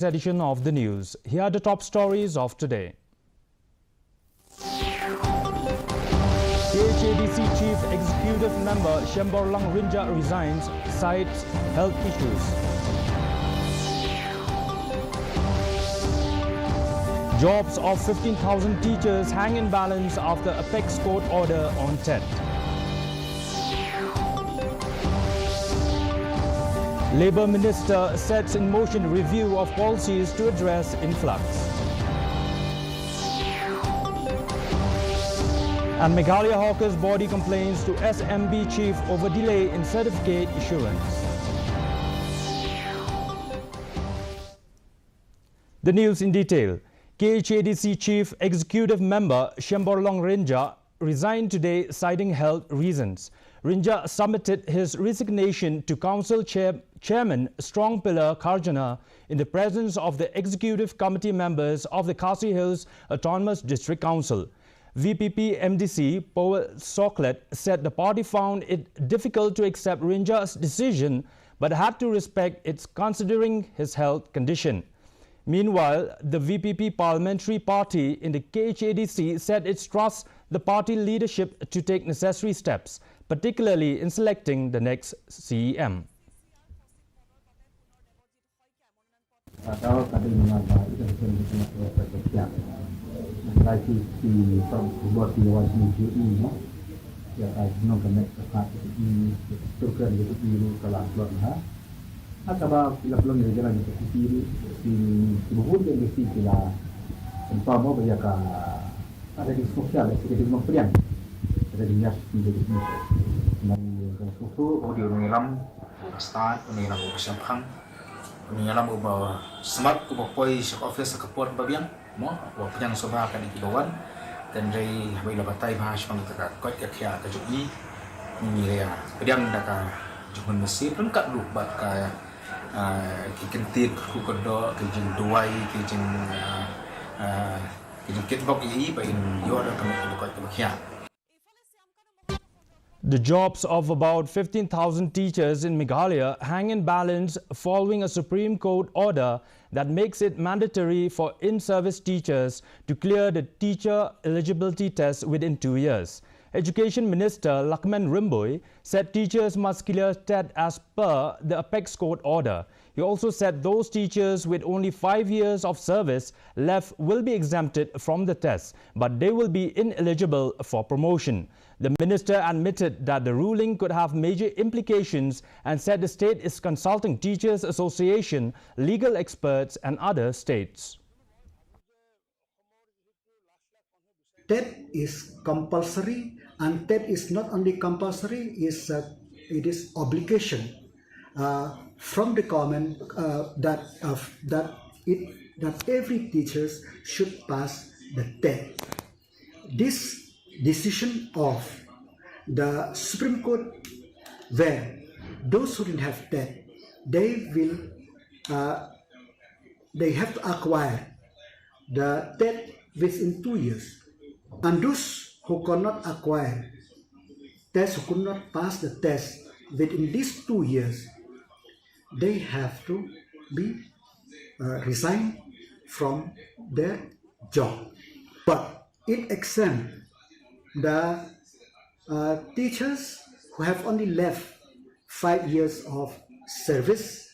Edition of the news. Here are the top stories of today. KHADC Chief Executive Member Shemborlang Rinja resigns, cites health issues. Jobs of 15,000 teachers hang in balance after Apex Court order on TET. Labour Minister sets in motion review of policies to address influx. And Meghalaya hawkers body complains to SMB chief over delay in certificate issuance. The news in detail. KHADC Chief Executive Member Shemborlang Rinja resigned today citing health reasons. Rinja submitted his resignation to Council Chairman Strongpillar Karjana in the presence of the Executive Committee members of the Khasi Hills Autonomous District Council. VPP MDC Powell Soklet said the party found it difficult to accept Rinja's decision but had to respect it considering his health condition. Meanwhile, the VPP parliamentary party in the KHADC said it trusts the party leadership to take necessary steps, particularly in selecting the next CEM. Acaba la plon de jalan itu kiri di buhur yang mesti kita empama banyak ada di sosial seperti di Memperian ada di Nias di sini dan susu audio mengelam start mengelam bersambung mengelam ubah smart ubah poi shop office kepon babiang mo ubah penyang soba akan dikibawan dan dari bila batai bahas pangkat kot ya kajuni ini ya pedang daka jumun mesir lengkap lu bat kaya kentit ku kedok kijing duai kijing kitbok yi pa in yo ada kemuk kemuk. The jobs of about 15,000 teachers in Meghalaya hang in balance following a Supreme Court order that makes it mandatory for in-service teachers to clear the teacher eligibility test within 2 years. Education Minister Lakman Rimboy said teachers must clear TET as per the Apex Court order. He also said those teachers with only 5 years of service left will be exempted from the test, but they will be ineligible for promotion. The minister admitted that the ruling could have major implications and said the state is consulting Teachers Association, legal experts and other states. TET is compulsory, and TET is not only compulsory, it is obligation from the government that every teacher should pass the TET. This decision of the Supreme Court, where those who didn't have TET, they have to acquire the TET within 2 years. And those who cannot acquire test, who could not pass the test within these 2 years, they have to be resigned from their job. But it exempts the teachers who have only left 5 years of service,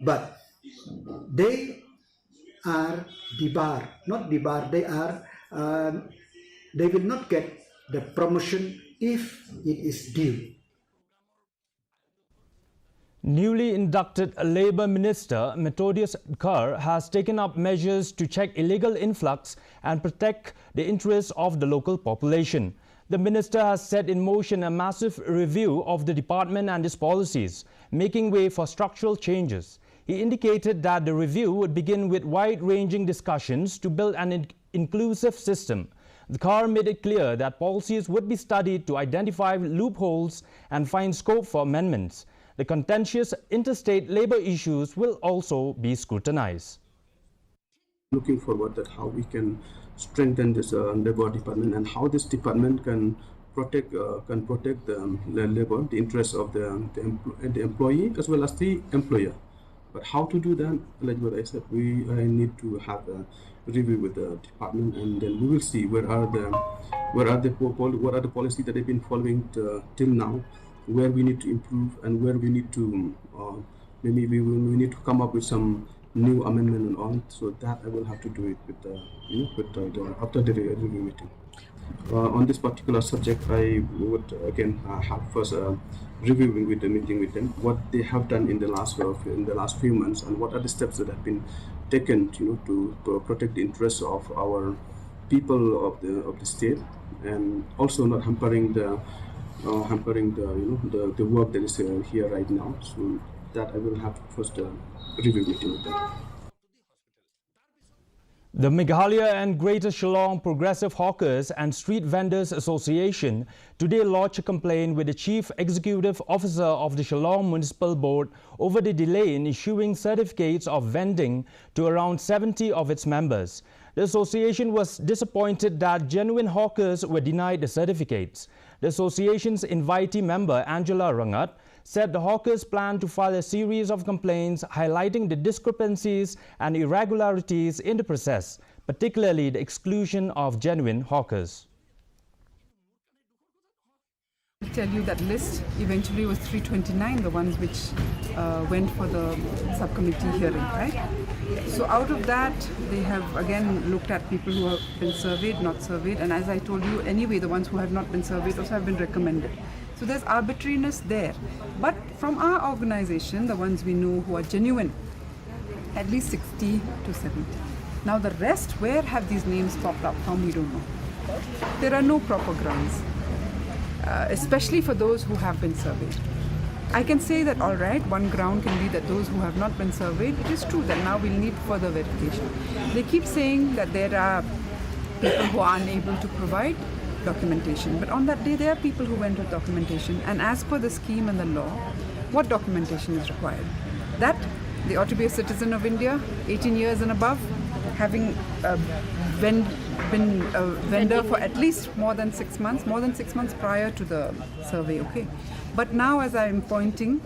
but they are debarred, not debarred, they will not get the promotion if it is due. Newly inducted Labour Minister Methodius Kerr has taken up measures to check illegal influx and protect the interests of the local population. The minister has set in motion a massive review of the department and its policies, making way for structural changes. He indicated that the review would begin with wide-ranging discussions to build an inclusive system. The Kerr made it clear that policies would be studied to identify loopholes and find scope for amendments. The contentious interstate labour issues will also be scrutinized. Looking forward at how we can strengthen this labour department and how this department can protect the labour, the interests of the employee as well as the employer. But how to do that, like what I said, we need to have a review with the department, and then we will see what are the policies that they've been following till now, where we need to improve, and where we need to maybe we need to come up with some new amendment and all. So that I will have to do it with after the review meeting. On this particular subject, I would again have first reviewing with the meeting with them what they have done in the last few months, and what are the steps that have been taken, to protect the interests of our people of the state, and also not hampering the work that is here right now. So that I will have first review meeting with them. The Meghalaya and Greater Shillong Progressive Hawkers and Street Vendors Association today lodged a complaint with the Chief Executive Officer of the Shillong Municipal Board over the delay in issuing certificates of vending to around 70 of its members. The association was disappointed that genuine hawkers were denied the certificates. The association's invitee member, Angela Rangat, said the hawkers plan to file a series of complaints highlighting the discrepancies and irregularities in the process, particularly the exclusion of genuine hawkers. I'll tell you that list eventually was 329, the ones which went for the subcommittee hearing, right? So out of that, they have again looked at people who have been surveyed, not surveyed, and as I told you, anyway, the ones who have not been surveyed also have been recommended. So there's arbitrariness there. But from our organization, the ones we know who are genuine, at least 60 to 70. Now the rest, where have these names popped up from, we don't know. There are no proper grounds, especially for those who have been surveyed. I can say that, all right, one ground can be that those who have not been surveyed, it is true that now we'll need further verification. They keep saying that there are people who are unable to provide documentation, but on that day there are people who went with documentation, and as per the scheme and the law, what documentation is required? That they ought to be a citizen of India, 18 years and above, having been a vendor for at least more than 6 months prior to the survey, okay? But now, as I'm pointing,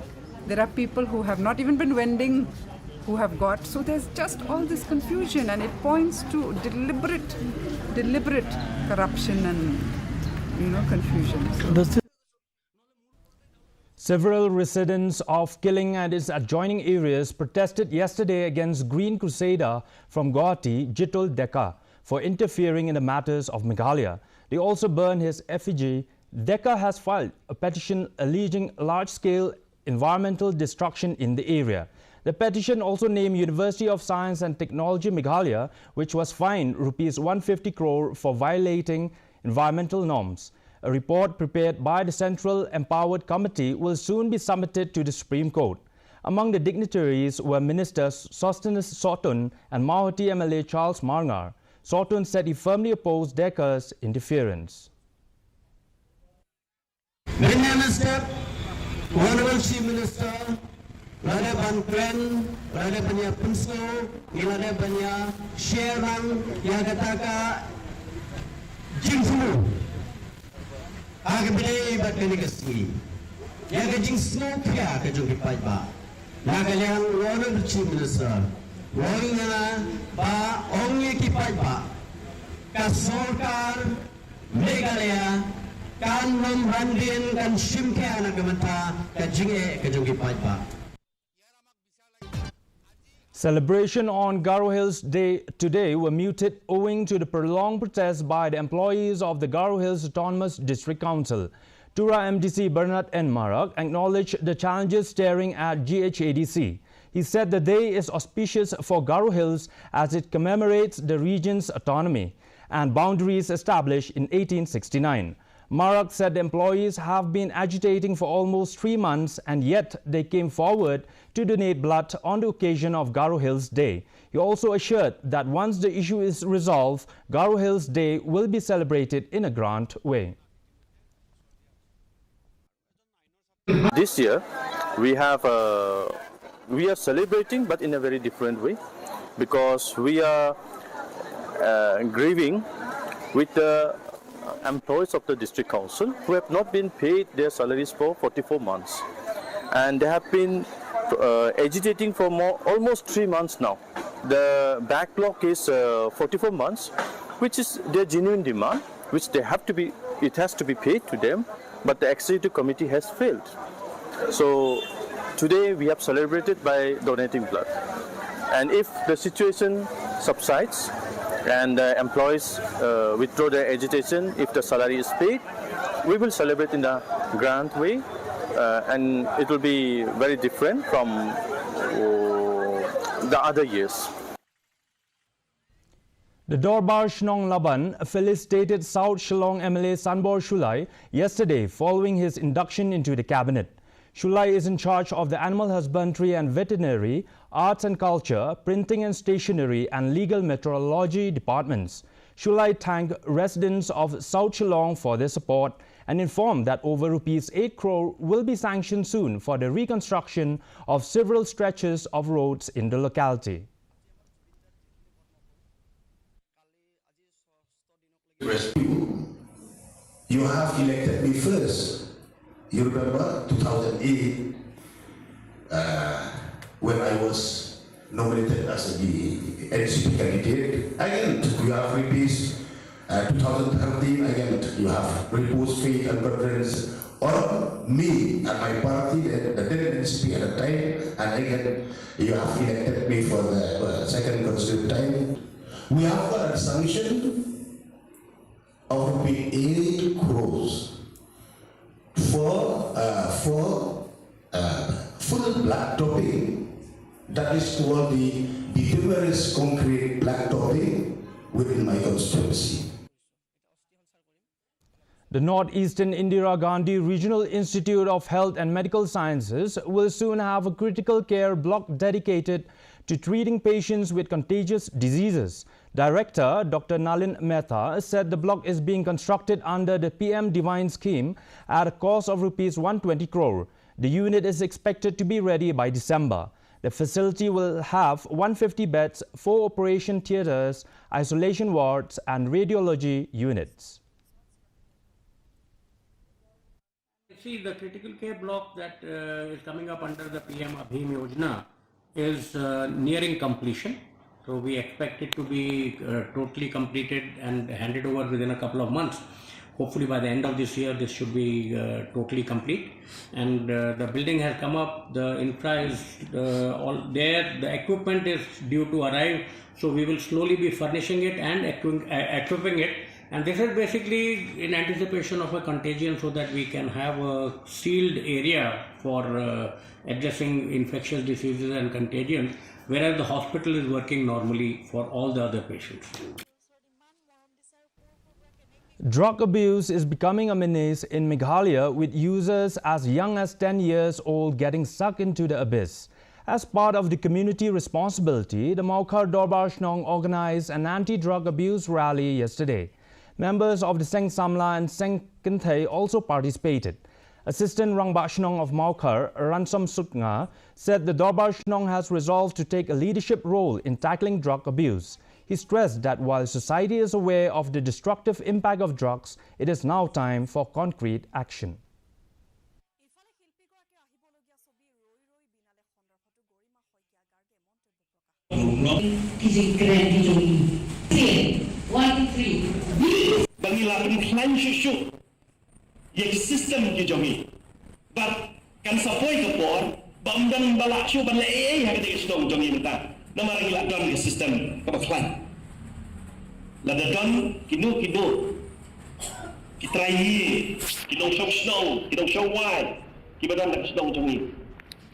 there are people who have not even been vending who have got, so there's just all this confusion, and it points to deliberate corruption and confusion. So. Several residents of Killing and its adjoining areas protested yesterday against Green Crusader from Guwahati, Jitul Deka, for interfering in the matters of Meghalaya. They also burned his effigy. Deka has filed a petition alleging large-scale environmental destruction in the area. The petition also named University of Science and Technology Meghalaya, which was fined Rs 150 crore for violating environmental norms. A report prepared by the Central Empowered Committee will soon be submitted to the Supreme Court. Among the dignitaries were Ministers Sosthenes Sotun and Mahathir MLA Charles Marngar. Sotun said he firmly opposed Deka's interference. Minister, Honorable Chief Minister, Rada Bankren, Rada Banya Punso, Rada Banya Sherman, Yagataka, Jingfu, Agabile Bakanigasi, Yagajing Snopia, Kajuki Paiba, Nagalang, Honorable Chief Minister, Wangana, Ba, Ongi Paiba, Kasorkar, Meghalaya, Kan membrandin kan shimke anak gemata kajinge kajugi paipa. Celebration on Garo Hills Day today were muted owing to the prolonged protests by the employees of the Garo Hills Autonomous District Council. Tura MDC Bernard N. Marak acknowledged the challenges staring at GHADC. He said the day is auspicious for Garo Hills as it commemorates the region's autonomy and boundaries established in 1869. Marak said the employees have been agitating for almost 3 months, and yet they came forward to donate blood on the occasion of Garo Hills Day. He also assured that once the issue is resolved, Garo Hills Day will be celebrated in a grand way. This year, we are celebrating, but in a very different way, because we are grieving with the employees of the district council who have not been paid their salaries for 44 months, and they have been agitating for almost 3 months now. The backlog is 44 months, which is their genuine demand, which it has to be paid to them, but the executive committee has failed. So today we have celebrated by donating blood. And if the situation subsides and employees withdraw their agitation, if the salary is paid, we will celebrate in a grand way, and it will be very different from the other years. The Dorbar Shnong Laban felicitated South Shillong MLA Sanbor Shulai yesterday following his induction into the cabinet. Shulai is in charge of the Animal Husbandry and Veterinary, Arts and Culture, Printing and Stationery and Legal Meteorology departments. Shulai thanked residents of South Shillong for their support and informed that over Rs 8 crore will be sanctioned soon for the reconstruction of several stretches of roads in the locality. You have elected me first. You remember 2008 when I was nominated as the NCP candidate. Again, you have repeats. 2013 again, you have reposed faith and confidence on me and my party, the NCP at the time, and again, you have elected me for the second consecutive time. We have got a sanction of 8 crores for full blacktopping. That is called the bituminous concrete blacktopping within my constituency. The Northeastern Indira Gandhi Regional Institute of Health and Medical Sciences will soon have a critical care block dedicated to treating patients with contagious diseases. Director Dr. Nalin Mehta said the block is being constructed under the PM Divine scheme at a cost of Rs 120 crore. The unit is expected to be ready by December. The facility will have 150 beds, 4 operation theatres, isolation wards and radiology units. See, the critical care block that is coming up under the PM Abhim Yojana is nearing completion. So we expect it to be totally completed and handed over within a couple of months. Hopefully by the end of this year, this should be totally complete. And the building has come up, the infra is all there, the equipment is due to arrive. So we will slowly be furnishing it and equipping it. And this is basically in anticipation of a contagion so that we can have a sealed area for addressing infectious diseases and contagions, whereas the hospital is working normally for all the other patients. Drug abuse is becoming a menace in Meghalaya, with users as young as 10 years old getting sucked into the abyss. As part of the community responsibility, the Maukar Dorbar Shnong organized an anti-drug abuse rally yesterday. Members of the Seng Samla and Seng Kinthay also participated. Assistant Rangba Shnong of Maukar, Ransom Sutnga, said the Dorbar Shnong has resolved to take a leadership role in tackling drug abuse. He stressed that while society is aware of the destructive impact of drugs, it is now time for concrete action. Bangilapan plan susu, yang sistem dijongi, but kan sapoi kepor, bamdan balak su ban lei yang kita sedang jongi mentah, nama lagi lah don sistem kepaklan. Lada don kino kitrai, kino show snow, kino show wide, kibadan nak sedang jongi,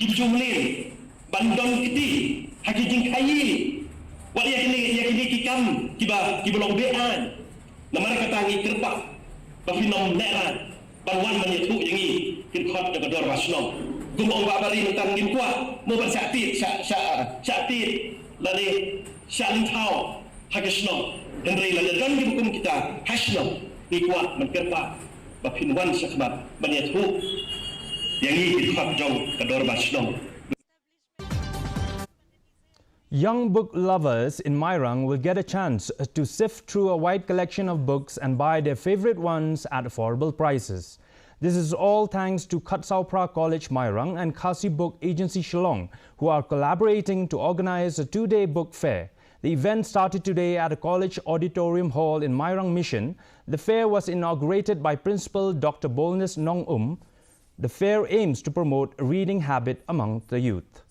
kijumli, bandon kiti, hakijing kayi, wali yakini kikam, kibalong bean. Nama kata ngi kerpak, bafinom neran, banwan menyetu yangi kirkot dengan dor masnom. Gumong babari mentang gimpua, mau bersatit, satit, lani salintau, hagisnom. Henry lani don gimpun kita hasnom, ikuat menkerpak, bafinwan sakmat menyetu yangi kirkot jong kedor masnom. Young book lovers in Mairang will get a chance to sift through a wide collection of books and buy their favorite ones at affordable prices. This is all thanks to Khatsaupra College Mairang and Khasi Book Agency Shillong, who are collaborating to organize a two-day book fair. The event started today at a college auditorium hall in Mairang Mission. The fair was inaugurated by Principal Dr. Bolnis Nong. The fair aims to promote a reading habit among the youth.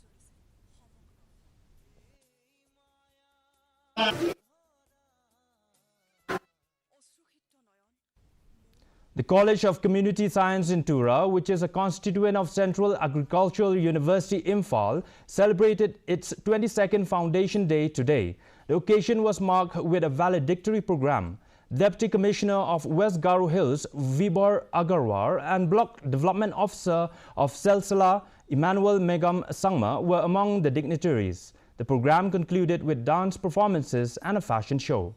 The College of Community Science in Tura, which is a constituent of Central Agricultural University Imphal, celebrated its 22nd Foundation Day today. The occasion was marked with a valedictory program. Deputy Commissioner of West Garo Hills, Vibor Agarwal, and Block Development Officer of Selsala, Emmanuel Megam Sangma, were among the dignitaries. The program concluded with dance performances and a fashion show.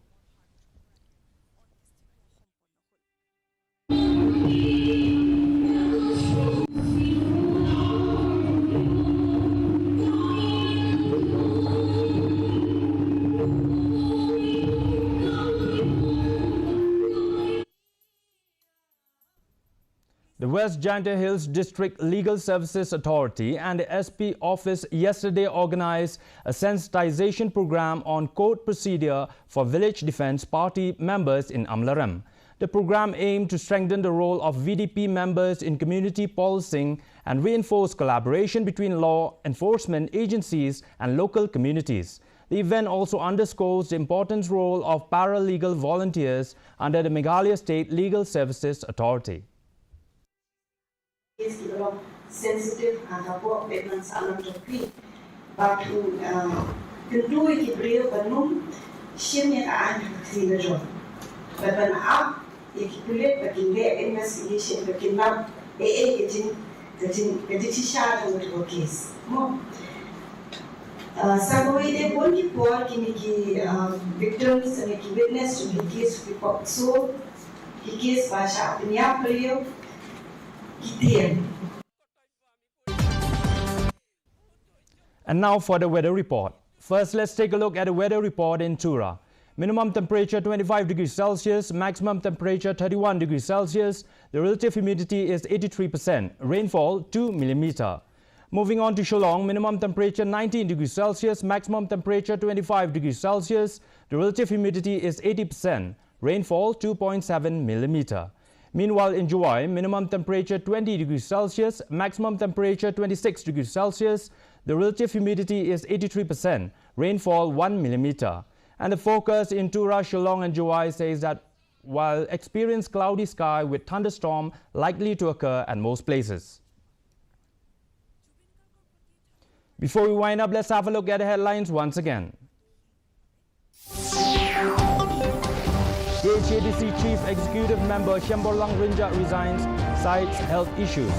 The West Jaintia Hills District Legal Services Authority and the SP office yesterday organized a sensitization program on court procedure for Village Defence Party members in Amlarem. The program aimed to strengthen the role of VDP members in community policing and reinforce collaboration between law enforcement agencies and local communities. The event also underscores the important role of paralegal volunteers under the Meghalaya State Legal Services Authority. Sensitive atau dengan salam topi, batu kedua kita benum siapa yang sini jom, beban ab kita kulit bagi investigation bagi nak kecil sisa untuk kes. Mo, sahaja ini pun kita kini victims and witness to the case report so the case bahasa penyap beliau. And now for the weather report. First, let's take a look at the weather report in Tura. Minimum temperature 25 degrees Celsius, maximum temperature 31 degrees Celsius. The relative humidity is 83%. Rainfall 2 mm. Moving on to Shillong, minimum temperature 19 degrees Celsius, maximum temperature 25 degrees Celsius. The relative humidity is 80%. Rainfall 2.7 mm. Meanwhile, in Juwai, minimum temperature 20 degrees Celsius, maximum temperature 26 degrees Celsius. The relative humidity is 83%. Rainfall 1 mm. And the forecast in Tura, Shillong and Juwai says that while experience cloudy sky with thunderstorm likely to occur at most places. Before we wind up, let's have a look at the headlines once again. KHADC Chief Executive Member Shemborlang Rinja resigns, cites health issues.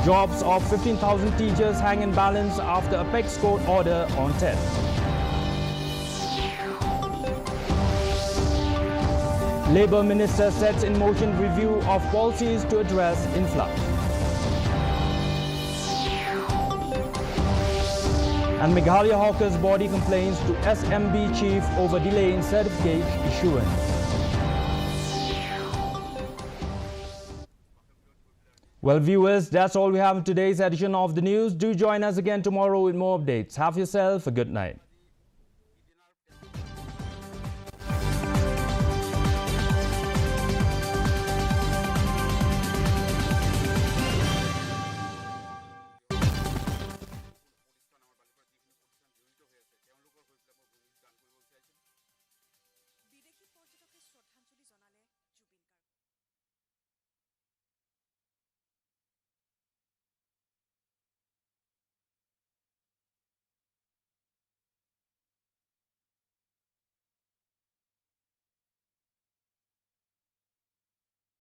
Jobs of 15,000 teachers hang in balance after Apex Court order on TET. Labour Minister sets in motion review of policies to address influx. And Meghalaya hawkers body complains to SMB chief over delay in certificate issuance. Well, viewers, that's all we have in today's edition of the news. Do join us again tomorrow with more updates. Have yourself a good night.